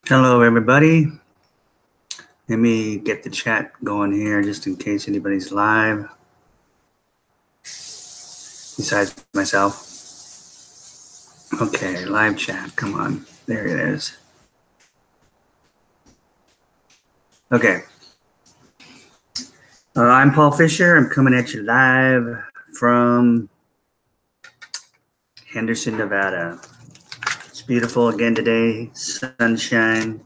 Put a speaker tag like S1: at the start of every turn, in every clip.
S1: Hello, everybody. Let me get the chat going here just in case anybody's live besides myself. Okay, live chat. Come on. There it is. Okay. I'm Paul Fisher. I'm coming at you live from Henderson, Nevada. It's beautiful again today. Sunshine.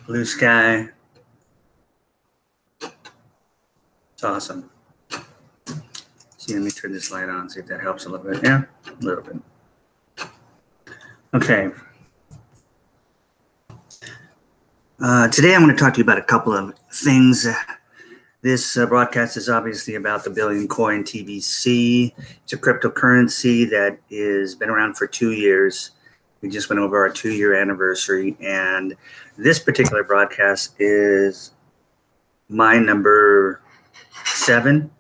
S1: Blue sky. It's awesome. See, let me turn this light on, see if that helps a little bit. Yeah, a little bit. Okay. Today I'm going to talk to you about a couple of things. This broadcast is obviously about the Billion Coin TBC. It's a cryptocurrency that has been around for 2 years. We just went over our 2-year anniversary, and this particular broadcast is my number 7.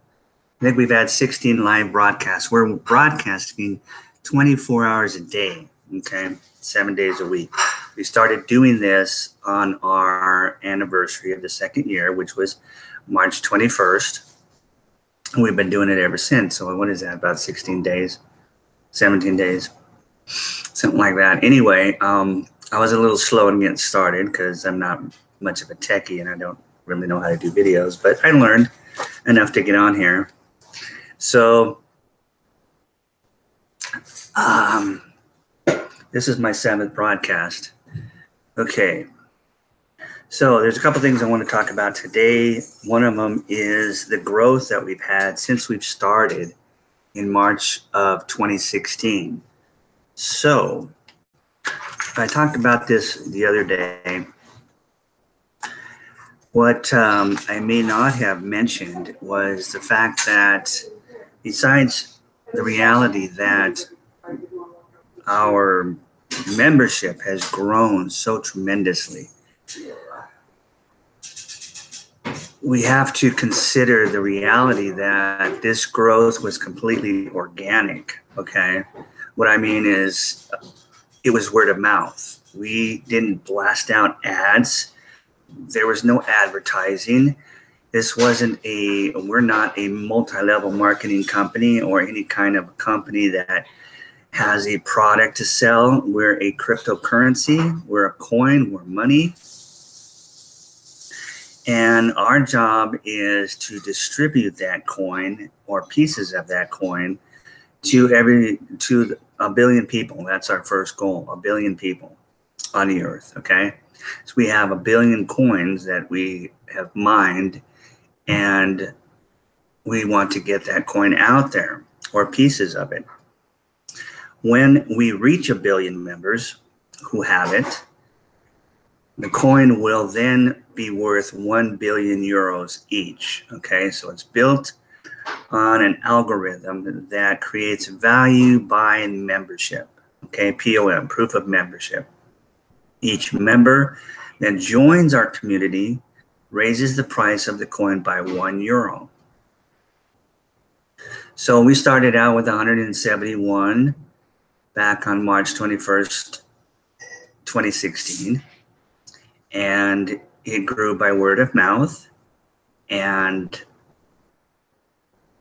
S1: I think we've had 16 live broadcasts. We're broadcasting 24 hours a day, okay, 7 days a week. We started doing this on our anniversary of the 2nd year, which was March 21st. And we've been doing it ever since. So what is that, about 16 days, 17 days, something like that. Anyway, I was a little slow in getting started because I'm not much of a techie and I don't really know how to do videos, but I learned enough to get on here. So this is my 7th broadcast. Okay. So there's a couple things I want to talk about today. One of them is the growth that we've had since we've started in March of 2016. So I talked about this the other day. What I may not have mentioned was the fact that besides the reality that our membership has grown so tremendously, we have to consider the reality that this growth was completely organic, okay? What I mean is it was word of mouth. We didn't blast out ads. There was no advertising. This wasn't we're not a multi-level marketing company or any kind of company that has a product to sell. We're a cryptocurrency. We're a coin. We're money. And our job is to distribute that coin or pieces of that coin to a billion people. That's our first goal, a billion people on the earth, okay? So we have a billion coins that we have mined, and we want to get that coin out there or pieces of it. When we reach a billion members who have it, the coin will then be worth 1 billion euros each, okay? So it's built on an algorithm that creates value by membership, okay? POM, proof of membership. Each member that joins our community raises the price of the coin by 1 euro. So we started out with 171 back on March 21st, 2016. And it grew by word of mouth. And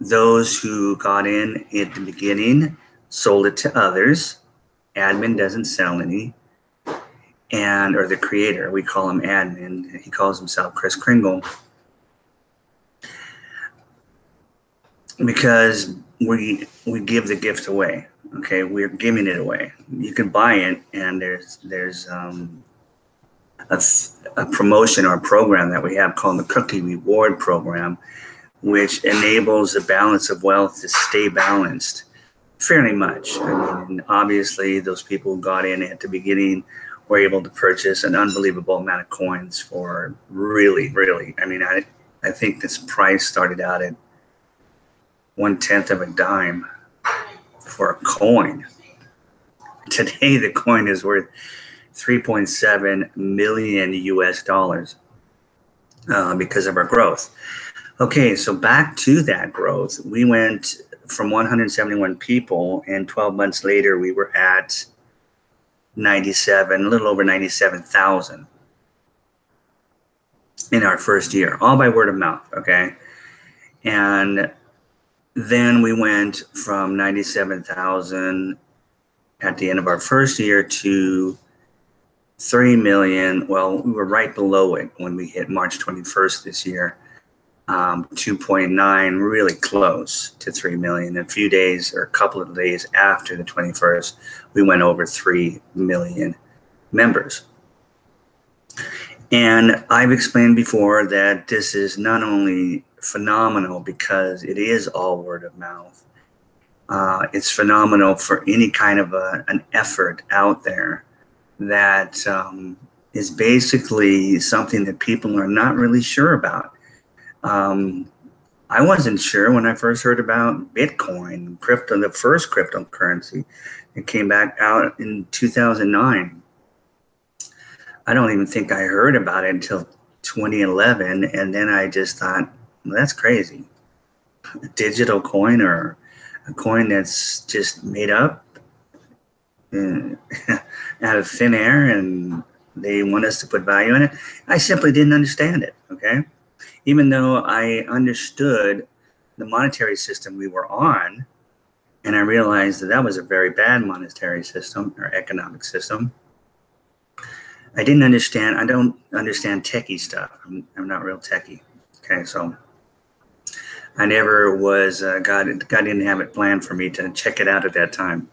S1: those who got in at the beginning sold it to others. Admin doesn't sell any. Or the creator, we call him admin. He calls himself Chris Kringle. Because we give the gift away. Okay, we're giving it away. You can buy it, and there's a promotion or a program that we have called the Cookie Reward Program, which enables the balance of wealth to stay balanced fairly much. I mean, obviously, those people who got in at the beginning were able to purchase an unbelievable amount of coins for really, I mean, I think this price started out at 1/10 of a dime for a coin. Today, the coin is worth 3.7 million US dollars because of our growth. Okay, so back to that growth. We went from 171 people, and 12 months later, we were at 97, a little over 97,000 in our first year, all by word of mouth, okay? And then we went from 97,000 at the end of our first year to 3 million. Well, we were right below it when we hit March 21st this year. 2.9, really close to 3 million. A few days or a couple of days after the 21st, we went over 3 million members. And I've explained before that this is not only phenomenal because it is all word of mouth. It's phenomenal for any kind of an effort out there that is basically something that people are not really sure about. I wasn't sure when I first heard about Bitcoin, crypto, the first cryptocurrency. It came back out in 2009. I don't even think I heard about it until 2011. And then I just thought, well, that's crazy. A digital coin or a coin that's just made up out of thin air and they want us to put value in it. I simply didn't understand it, okay? Even though I understood the monetary system we were on, and I realized that that was a very bad monetary system or economic system, I didn't understand. I don't understand techie stuff. I'm not real techie. Okay, so I never was, God didn't have it planned for me to check it out at that time.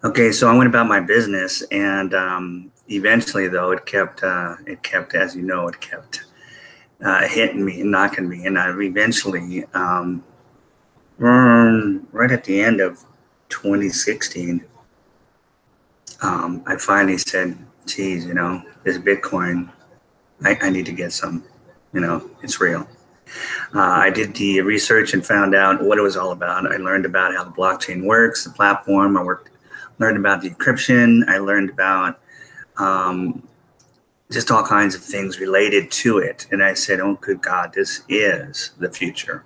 S1: Okay, so I went about my business, and eventually, though, it kept, as you know, it kept hitting me and knocking me, and I eventually, right at the end of 2016, I finally said, geez, this Bitcoin, I need to get some, it's real. I did the research and found out what it was all about. I learned about how the blockchain works, the platform. Learned about the encryption. I learned about just all kinds of things related to it. And I said, oh, good God, this is the future.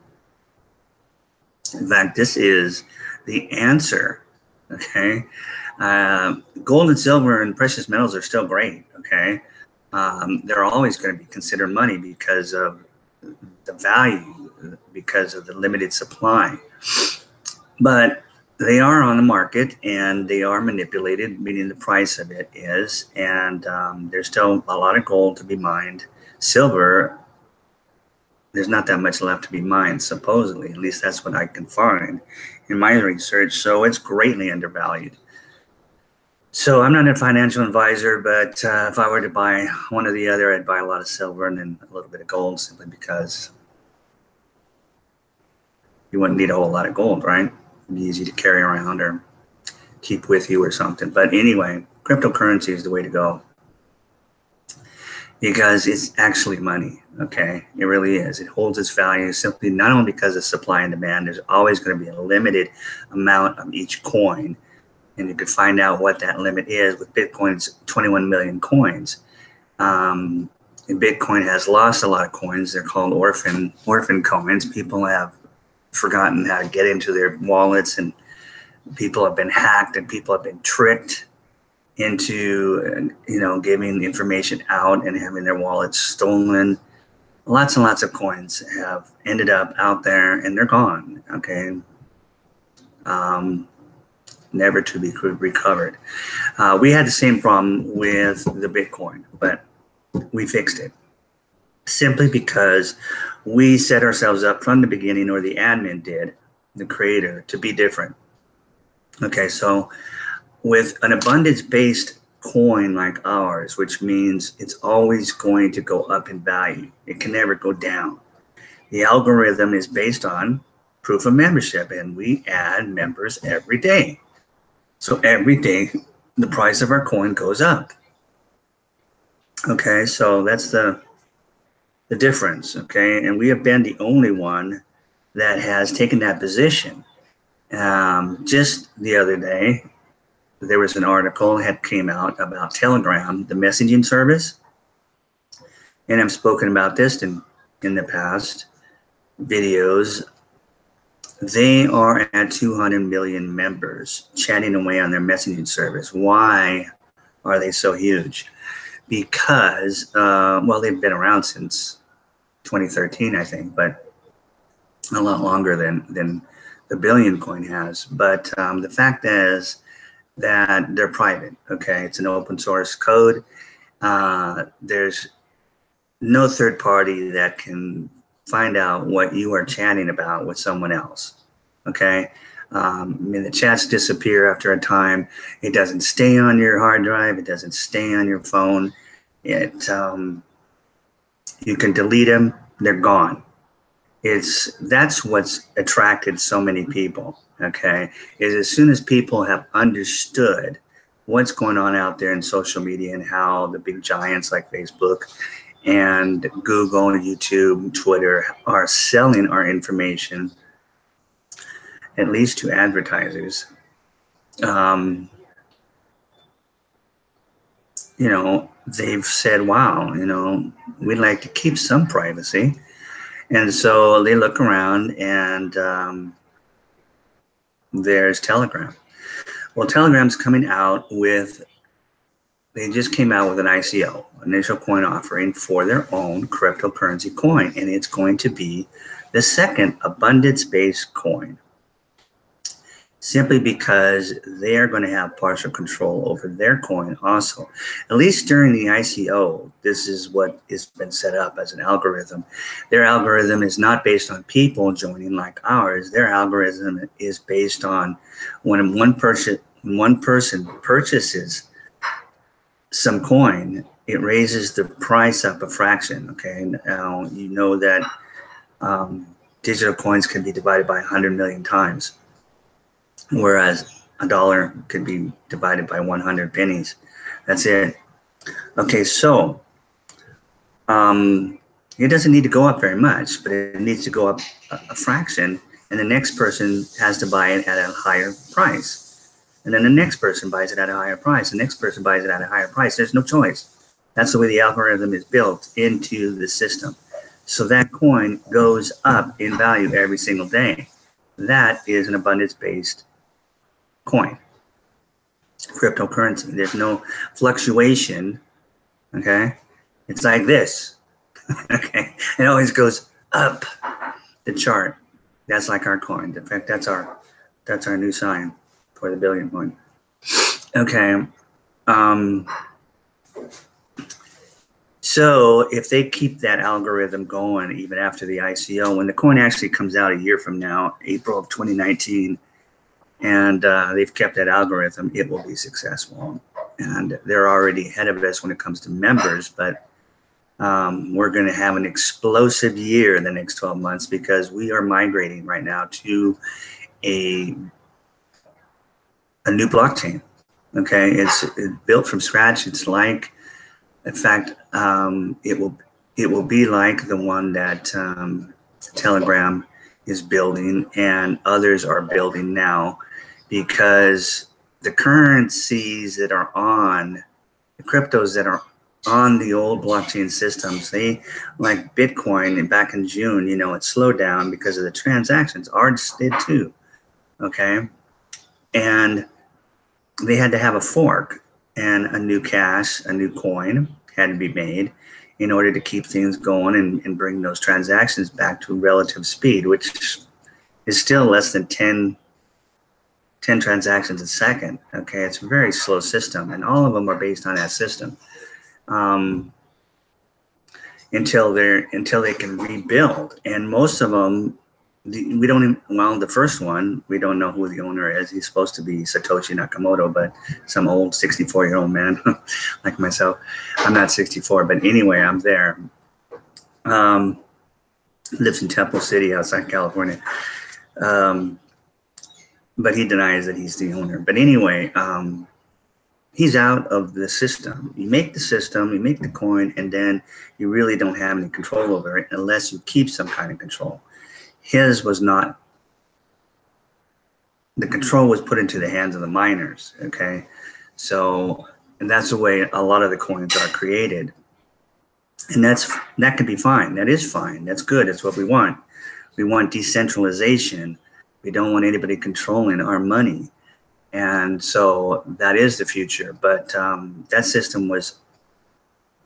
S1: In fact, this is the answer, okay? Gold and silver and precious metals are still great, okay? They're always going to be considered money because of the value, because of the limited supply. But they are on the market and they are manipulated, meaning the price of it is. And there's still a lot of gold to be mined. Silver, there's not that much left to be mined, supposedly. At least that's what I can find in my research. So it's greatly undervalued. So I'm not a financial advisor, but if I were to buy one or the other, I'd buy a lot of silver and then a little bit of gold, simply because you wouldn't need a whole lot of gold, right? It'd be easy to carry around or keep with you or something. But anyway, cryptocurrency is the way to go because it's actually money, okay? It really is. It holds its value simply not only because of supply and demand. There's always going to be a limited amount of each coin. And you could find out what that limit is with Bitcoin's 21 million coins. And Bitcoin has lost a lot of coins. They're called orphan coins. People have forgotten how to get into their wallets, and people have been hacked, and people have been tricked into, giving the information out and having their wallets stolen. Lots and lots of coins have ended up out there, and they're gone. Okay. Never to be recovered. We had the same problem with the Bitcoin, but we fixed it simply because we set ourselves up from the beginning, or the admin did, the creator, to be different. Okay, so with an abundance-based coin like ours, which means it's always going to go up in value, it can never go down. The algorithm is based on proof of membership, and we add members every day. So every day, the price of our coin goes up. Okay, so that's the difference, okay? And we have been the only one that has taken that position. Just the other day, there was an article that came out about Telegram, the messaging service. And I've spoken about this in the past videos. They are at 200 million members chatting away on their messaging service. Why are they so huge? Because, well, they've been around since 2013, I think, but a lot longer than the Billion coin has. But the fact is that they're private, okay? It's an open source code. There's no third party that can find out what you are chatting about with someone else, okay? I mean, the chats disappear after a time. It doesn't stay on your hard drive. It doesn't stay on your phone. You can delete them. They're gone. That's what's attracted so many people, okay? Is as soon as people have understood what's going on out there in social media and how the big giants like Facebook and Google, YouTube, Twitter are selling our information, at least to advertisers. You know, they've said, wow, you know, we'd like to keep some privacy. And so they look around and there's Telegram. Well, Telegram's coming out with, they just came out with an ICO, initial coin offering for their own cryptocurrency coin. And it's going to be the second abundance-based coin, simply because they are going to have partial control over their coin also. At least during the ICO, this is what has been set up as an algorithm. Their algorithm is not based on people joining like ours. Their algorithm is based on when one person purchases some coin, it raises the price up a fraction, okay? Now, you know that digital coins can be divided by 100 million times, whereas a dollar could be divided by 100 pennies. That's it. Okay, so it doesn't need to go up very much, but it needs to go up a fraction, and the next person has to buy it at a higher price. And then the next person buys it at a higher price. The next person buys it at a higher price. There's no choice. That's the way the algorithm is built into the system. So that coin goes up in value every single day. That is an abundance-based coin, cryptocurrency. There's no fluctuation, okay? It's like this, okay? It always goes up the chart. That's like our coin. In fact, that's our new sign for the Billion coin. Okay. So if they keep that algorithm going even after the ICO, when the coin actually comes out a year from now, April of 2019, and they've kept that algorithm, it will be successful. And they're already ahead of us when it comes to members, but we're going to have an explosive year in the next 12 months because we are migrating right now to a new blockchain. Okay, it's built from scratch. It's like, in fact, it will be like the one that Telegram is building and others are building now, because the currencies that are on, the cryptos that are on the old blockchain systems, they, like Bitcoin, and back in June, you know, it slowed down because of the transactions. Ours did too, okay? And they had to have a fork, and a new cash, a new coin had to be made in order to keep things going and bring those transactions back to relative speed, which is still less than 10 transactions a second. Okay, it's a very slow system, and all of them are based on that system until they can rebuild. And most of them, we don't even, well, the first one, we don't know who the owner is. He's supposed to be Satoshi Nakamoto, but some old 64-year-old man like myself. I'm not 64, but anyway, I'm there. Lives in Temple City outside California. But he denies that he's the owner. But anyway, he's out of the system. You make the system, you make the coin, and then you really don't have any control over it unless you keep some kind of control. His was not. The control was put into the hands of the miners, okay? So, and that's the way a lot of the coins are created. And that can be fine. That is fine. That's good. That's what we want. We want decentralization. We don't want anybody controlling our money. And so that is the future. But that system was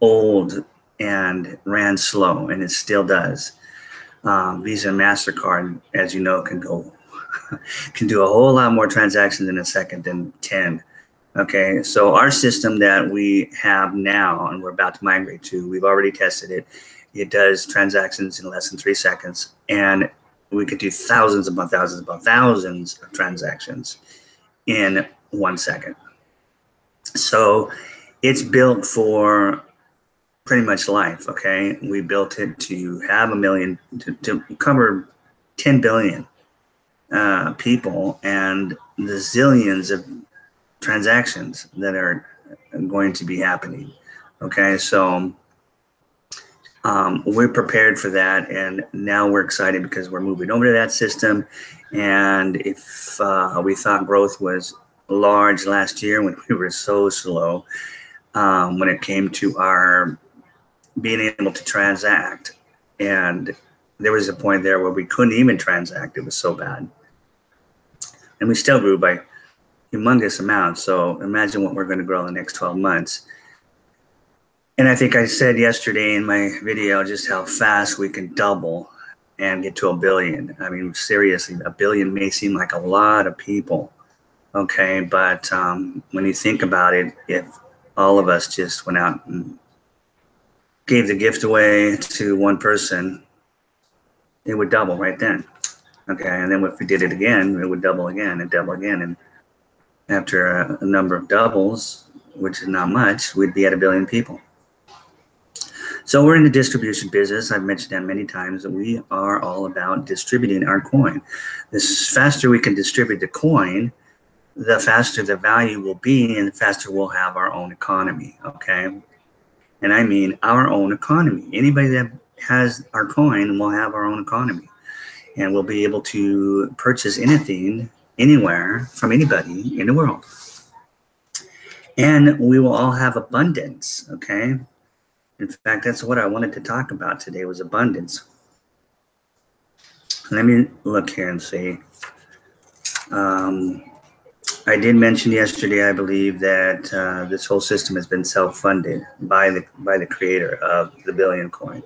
S1: old and ran slow, and it still does. Visa and MasterCard, as you know, can do a whole lot more transactions in a second than 10. Okay, so our system that we have now and we're about to migrate to, we've already tested it. It does transactions in less than 3 seconds, and we could do thousands upon thousands upon thousands of transactions in 1 second. So it's built for pretty much life. Okay, we built it to have a million, to cover 10 billion people and the zillions of transactions that are going to be happening. Okay, so we're prepared for that, and now we're excited because we're moving over to that system. And if we thought growth was large last year when we were so slow when it came to our being able to transact, and there was a point there where we couldn't even transact. It was so bad, and we still grew by humongous amounts. So imagine what we're going to grow in the next 12 months. And I think I said yesterday in my video just how fast we can double and get to 1 billion. I mean, seriously, 1 billion may seem like a lot of people, okay? But when you think about it, if all of us just went out and gave the gift away to one person, it would double right then, okay? And then if we did it again, it would double again and double again. And after a number of doubles, which is not much, we'd be at 1 billion people. So we're in the distribution business. I've mentioned that many times, that we are all about distributing our coin. The faster we can distribute the coin, the faster the value will be, and the faster we'll have our own economy, okay? And I mean our own economy. Anybody that has our coin will have our own economy, and we'll be able to purchase anything, anywhere, from anybody in the world. And we will all have abundance, okay? In fact, that's what I wanted to talk about today, was abundance. Let me look here and see. I did mention yesterday, I believe, that this whole system has been self-funded by the creator of the Billion Coin.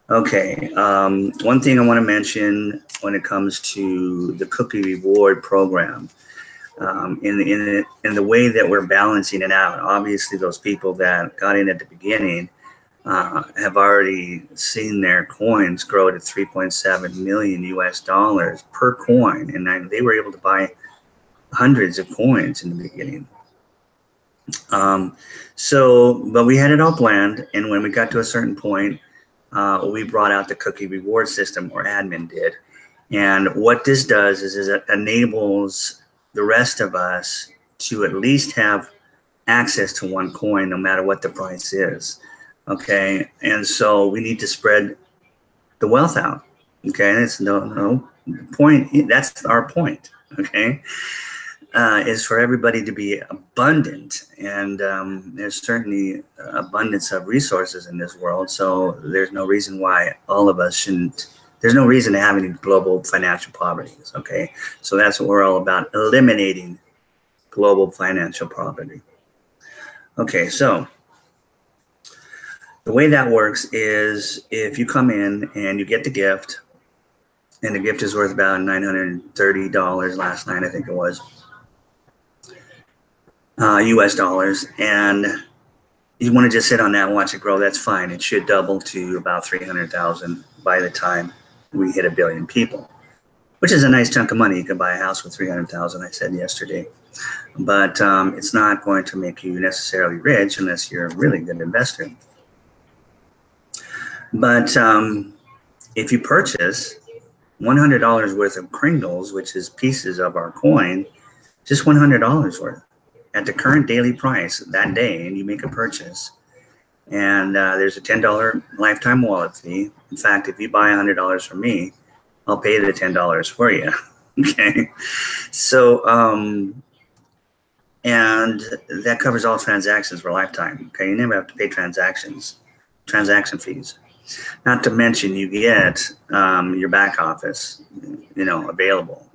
S1: Okay, one thing I want to mention when it comes to the cookie reward program, in the way that we're balancing it out. Obviously, those people that got in at the beginning have already seen their coins grow to 3.7 million US dollars per coin, and they were able to buy hundreds of coins in the beginning. But we had it all planned, and when we got to a certain point, we brought out the cookie reward system, or admin did. And what this does is it enables the rest of us to at least have access to one coin, no matter what the price is. Okay, and so we need to spread the wealth out. Okay, it's no point. That's our point. Okay, is for everybody to be abundant, and there's certainly abundance of resources in this world. So there's no reason why all of us shouldn't. There's no reason to have any global financial poverty. Okay, so that's what we're all about: eliminating global financial poverty. Okay, so the way that works is if you come in and you get the gift, and the gift is worth about $930 last night, I think it was, US dollars, and you want to just sit on that and watch it grow, that's fine. It should double to about 300,000 by the time we hit 1 billion people, which is a nice chunk of money. You can buy a house with 300,000, I said yesterday. But it's not going to make you necessarily rich unless you're a really good investor. But if you purchase $100 worth of Kringles, which is pieces of our coin, just $100 worth at the current daily price that day, and you make a purchase, and there's a $10 lifetime wallet fee. In fact, if you buy $100 from me, I'll pay the $10 for you. Okay, so and that covers all transactions for a lifetime. Okay, you never have to pay transaction fees. Not to mention you get your back office, available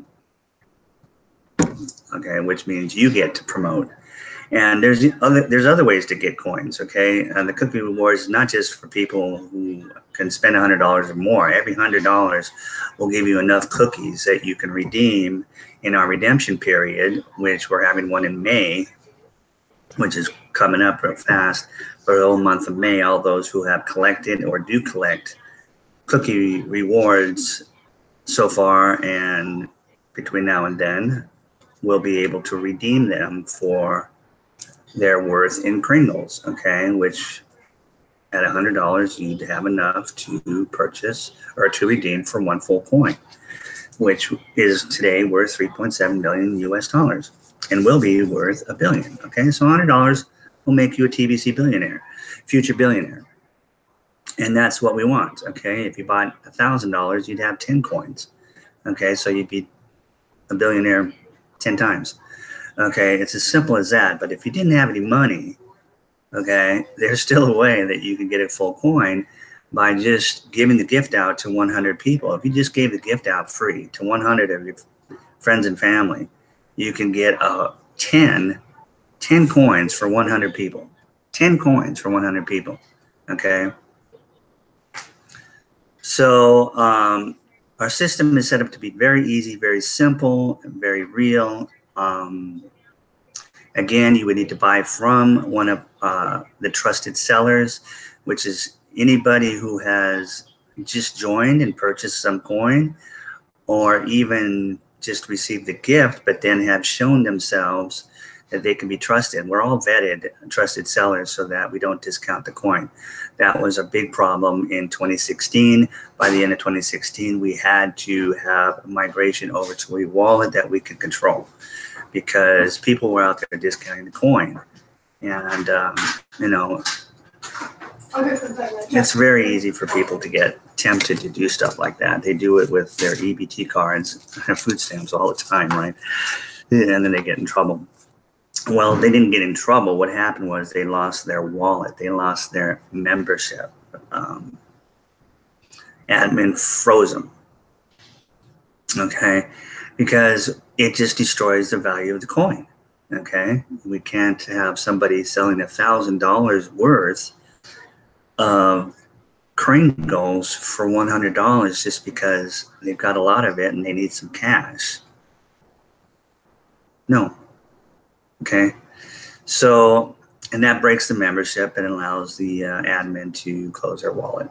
S1: okay, which means you get to promote. And there's other ways to get coins, okay? And the cookie rewards is not just for people who can spend $100 or more. Every $100 will give you enough cookies that you can redeem in our redemption period, which we're having one in May, which is coming up real fast. For the whole month of May, all those who have collected or do collect cookie rewards so far and between now and then will be able to redeem them for their worth in Kringles, okay, which at $100 you'd have enough to purchase or to redeem for one full coin, which is today worth 3.7 billion US dollars and will be worth $1 billion. Okay, so $100 will make you a TBC billionaire, future billionaire. And that's what we want. Okay, if you bought $1,000, you'd have 10 coins. Okay, so you'd be a billionaire 10 times. Okay, it's as simple as that. But if you didn't have any money, okay, there's still a way that you can get a full coin by just giving the gift out to 100 people. If you just gave the gift out free to 100 of your friends and family, you can get 10 coins for 100 people. 10 coins for 100 people, okay? So our system is set up to be very easy, very simple, and very real. Again, you would need to buy from one of the trusted sellers, which is anybody who has just joined and purchased some coin, or even just received the gift, but then have shown themselves that they can be trusted. We're all vetted trusted sellers so that we don't discount the coin. That was a big problem in 2016. By the end of 2016, we had to have a migration over to a wallet that we could control because people were out there discounting the coin. And, you know, it's very easy for people to get tempted to do stuff like that. They do it with their EBT cards and food stamps all the time, right? And then they get in trouble. Well, they didn't get in trouble. What happened was they lost their wallet. They lost their membership. Admin froze them. Okay? Because it just destroys the value of the coin. Okay? We can't have somebody selling $1,000 worth of Kringles for $100 just because they've got a lot of it and they need some cash. No. Okay, so, and that breaks the membership and allows the admin to close their wallet,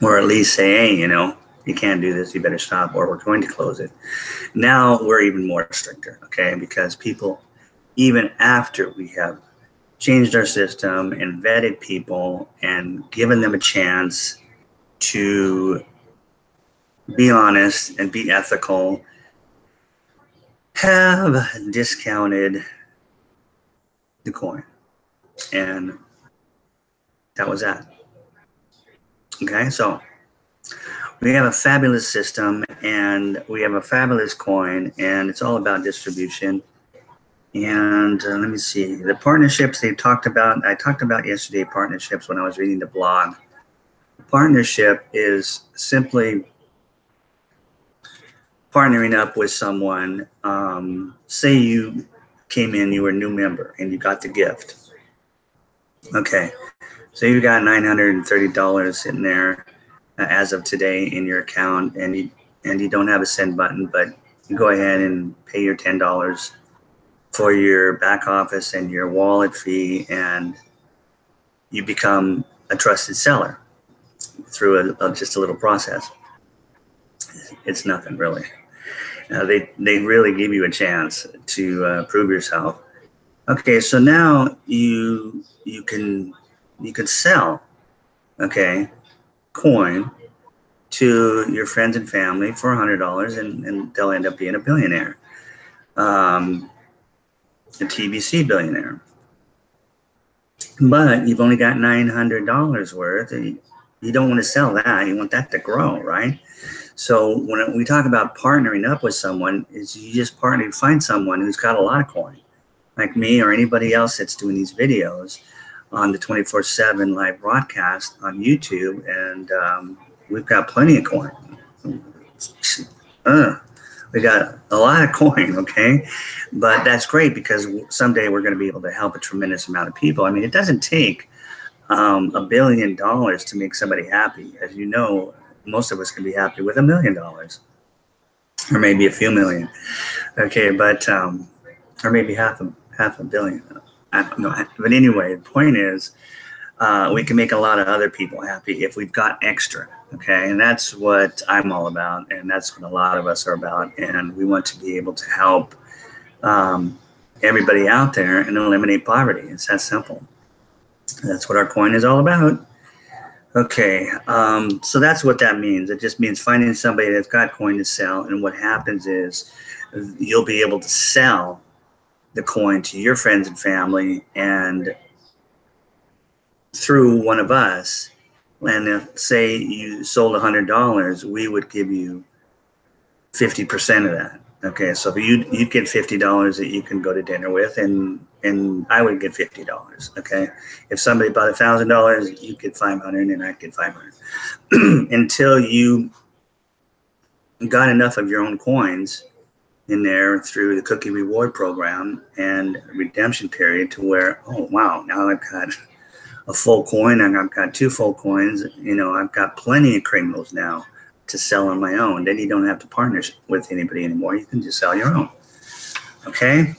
S1: or at least say, hey, you know, you can't do this, you better stop, or we're going to close it. Now we're even more stricter, okay, because people, even after we have changed our system and vetted people and given them a chance to be honest and be ethical, have discounted the coin. And that was that. Okay, so we have a fabulous system and we have a fabulous coin, and it's all about distribution. And let me see, the partnerships they talked about, I talked about yesterday partnerships when I was reading the blog. Partnership is simply partnering up with someone. Say you came in, you were a new member, and you got the gift. Okay, so you got $930 sitting there as of today in your account, and you don't have a send button, but you go ahead and pay your $10 for your back office and your wallet fee, and you become a trusted seller through just a little process. It's nothing really. They really give you a chance to prove yourself. Okay, so now you can sell, okay, coin to your friends and family for $100, and they'll end up being a billionaire, a TBC billionaire. But you've only got $900 worth. And you don't want to sell that. You want that to grow, right? So when we talk about partnering up with someone, is you just find someone who's got a lot of coin, like me or anybody else that's doing these videos on the 24/7 live broadcast on YouTube, and we've got plenty of coin. We We got a lot of coin, okay? But that's great because someday we're going to be able to help a tremendous amount of people. I mean, it doesn't take $1 billion to make somebody happy. As you know, most of us can be happy with $1 million or maybe a few million. Okay, but or maybe half a billion. I don't know. But anyway, the point is, we can make a lot of other people happy if we've got extra. Okay, and that's what I'm all about, and that's what a lot of us are about. And we want to be able to help everybody out there and eliminate poverty. It's that simple. That's what our coin is all about. Okay, so that's what that means. It just means finding somebody that's got coin to sell, and what happens is you'll be able to sell the coin to your friends and family, and through one of us. And if, say, you sold $100, we would give you 50% of that. Okay, so you'd get $50 that you can go to dinner with, and I would get $50. Okay, if somebody bought $1,000, you get $500, and I'd get $500 until you got enough of your own coins in there through the cookie reward program and redemption period to where, oh wow, now I've got a full coin, and I've got 2 full coins. You know, I've got plenty of Kringles now to sell on my own. Then you don't have to partner with anybody anymore. You can just sell your own. Okay.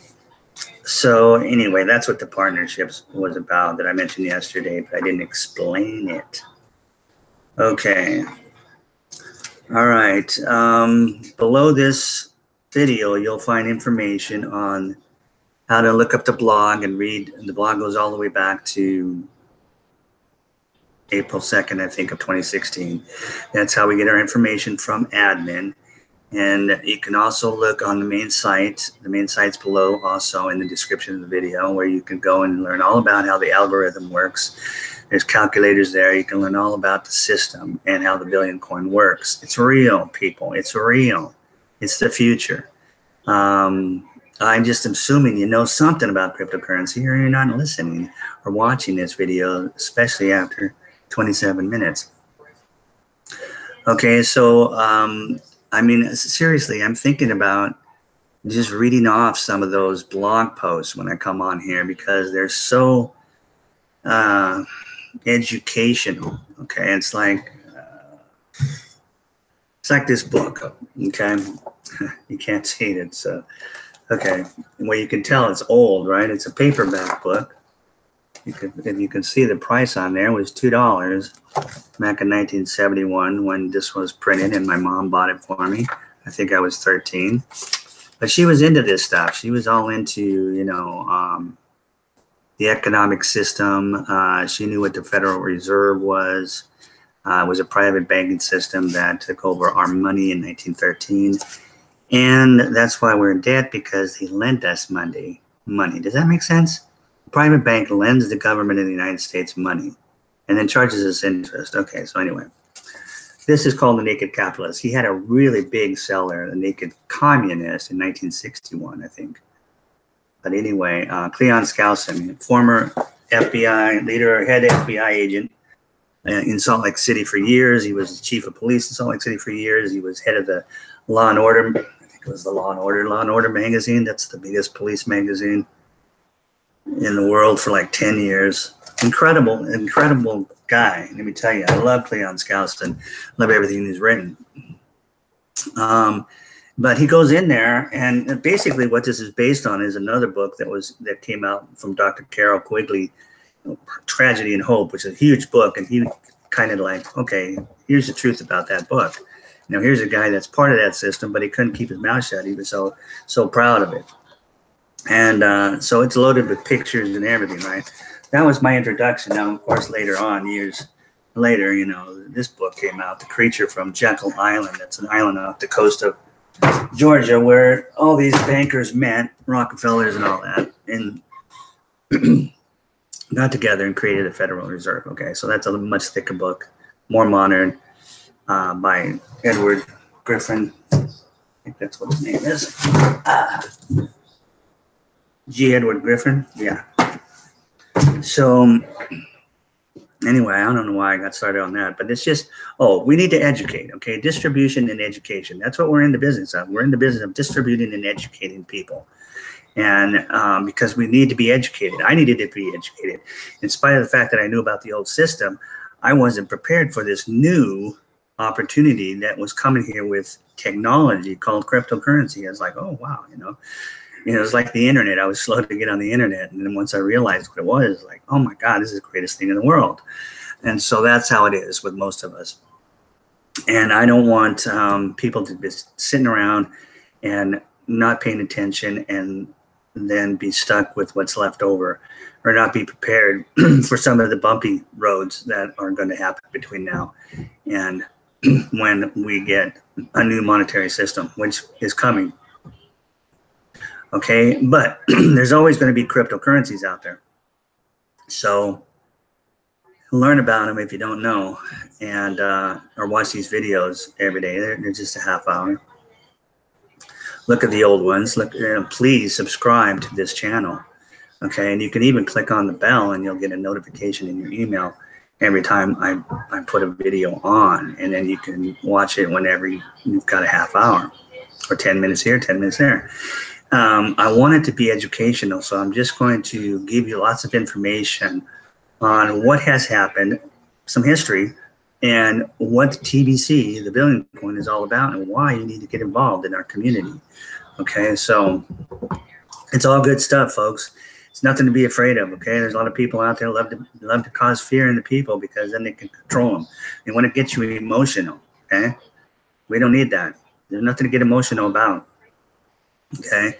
S1: So anyway, that's what the partnerships was about that I mentioned yesterday, but I didn't explain it. Okay. All right. Below this video, you'll find information on how to look up the blog and read. And the blog goes all the way back to April 2nd, I think, of 2016. That's how we get our information from admin. And you can also look on the main site. The main site's below, also in the description of the video, where you can go and learn all about how the algorithm works. There's calculators there. You can learn all about the system and how the billion coin works. It's real, people. It's real. It's the future. I'm just assuming you know something about cryptocurrency, or you're not listening or watching this video, especially after 27 minutes. Okay, so I mean, seriously, I'm thinking about just reading off some of those blog posts when I come on here, because they're so educational. Okay, it's like this book. Okay, you can't see it. So okay, well, you can tell it's old, right? It's a paperback book. You can see the price on there was $2 back in 1971 when this was printed, and my mom bought it for me. I think I was 13, but she was into this stuff. She was all into, you know, the economic system. She knew what the Federal Reserve was. It was a private banking system that took over our money in 1913, and that's why we're in debt, because they lent us money. Does that make sense? A private bank lends the government of the United States money and then charges us interest. Okay, so anyway, this is called The Naked Capitalist. He had a really big seller, The Naked Communist, in 1961, I think. But anyway, Cleon Skousen, former FBI leader, head FBI agent in Salt Lake City for years. He was chief of police in Salt Lake City for years. He was head of the Law and Order. I think it was the Law and Order magazine. That's the biggest police magazine in the world for like 10 years. Incredible guy. Let me tell you, I love Cleon Skousen. Love everything he's written. But he goes in there, and basically what this is based on is another book that came out from Dr. Carol Quigley, Tragedy and Hope, which is a huge book. And he kind of like, okay, here's the truth about that book. Now here's a guy that's part of that system, but he couldn't keep his mouth shut. He was so proud of it. And so it's loaded with pictures and everything, right? That was my introduction. Now, of course, later on, years later, you know, this book came out, The Creature from Jekyll Island. That's an island off the coast of Georgia where all these bankers met, Rockefellers and all that, and got together and created a Federal Reserve. Okay, so that's a much thicker book, more modern, by Edward Griffin. I think that's what his name is. G. Edward Griffin, yeah. So Anyway, I don't know why I got started on that, but it's just, oh, we need to educate, okay? Distribution and education. That's what we're in the business of. We're in the business of distributing and educating people. And because we need to be educated. I needed to be educated. In spite of the fact that I knew about the old system, I wasn't prepared for this new opportunity that was coming here with technology called cryptocurrency. I was like, oh, wow, it was like the internet. I was slow to get on the internet. And then once I realized what it was, like, oh my God, this is the greatest thing in the world. And so that's how it is with most of us. And I don't want people to be sitting around and not paying attention and then be stuck with what's left over, or not be prepared for some of the bumpy roads that are going to happen between now and when we get a new monetary system, which is coming. Okay, but there's always going to be cryptocurrencies out there. So learn about them if you don't know, and or watch these videos every day. They're just a half hour. Look at the old ones. Look, please subscribe to this channel. Okay, and you can even click on the bell and you'll get a notification in your email every time I put a video on, and then you can watch it whenever you've got a half hour or 10 minutes here, 10 minutes there. I want it to be educational, so I'm just going to give you lots of information on what has happened, some history, and what TBC, the billion coin, is all about, and why you need to get involved in our community. Okay, so it's all good stuff, folks. It's nothing to be afraid of. Okay, there's a lot of people out there love to cause fear in the people because then they can control them. They want to get you emotional. Okay, we don't need that. There's nothing to get emotional about. Okay,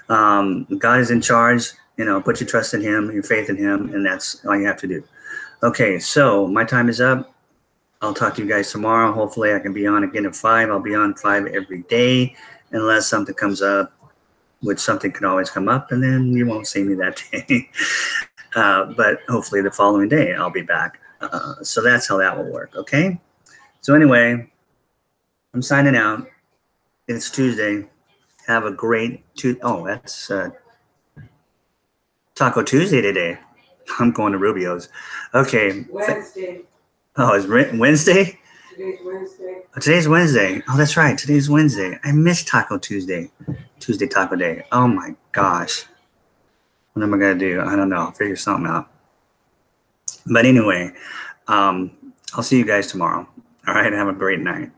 S1: God is in charge. Put your trust in Him, your faith in Him, and that's all you have to do. Okay, so my time is up. I'll talk to you guys tomorrow. Hopefully I can be on again at 5. I'll be on 5 every day unless something comes up, which something can always come up, and then you won't see me that day. But hopefully the following day I'll be back. So that's how that will work, okay? So anyway, I'm signing out. It's Tuesday. Have a great that's Taco Tuesday today. I'm going to Rubio's. Okay.
S2: Wednesday.
S1: Oh, it's Wednesday?
S2: Today's Wednesday.
S1: Oh, today's Wednesday. Oh, that's right. Today's Wednesday. I missed Taco Tuesday. Tuesday Taco Day. Oh my gosh. What am I going to do? I don't know. I'll figure something out. But anyway, I'll see you guys tomorrow. All right. Have a great night.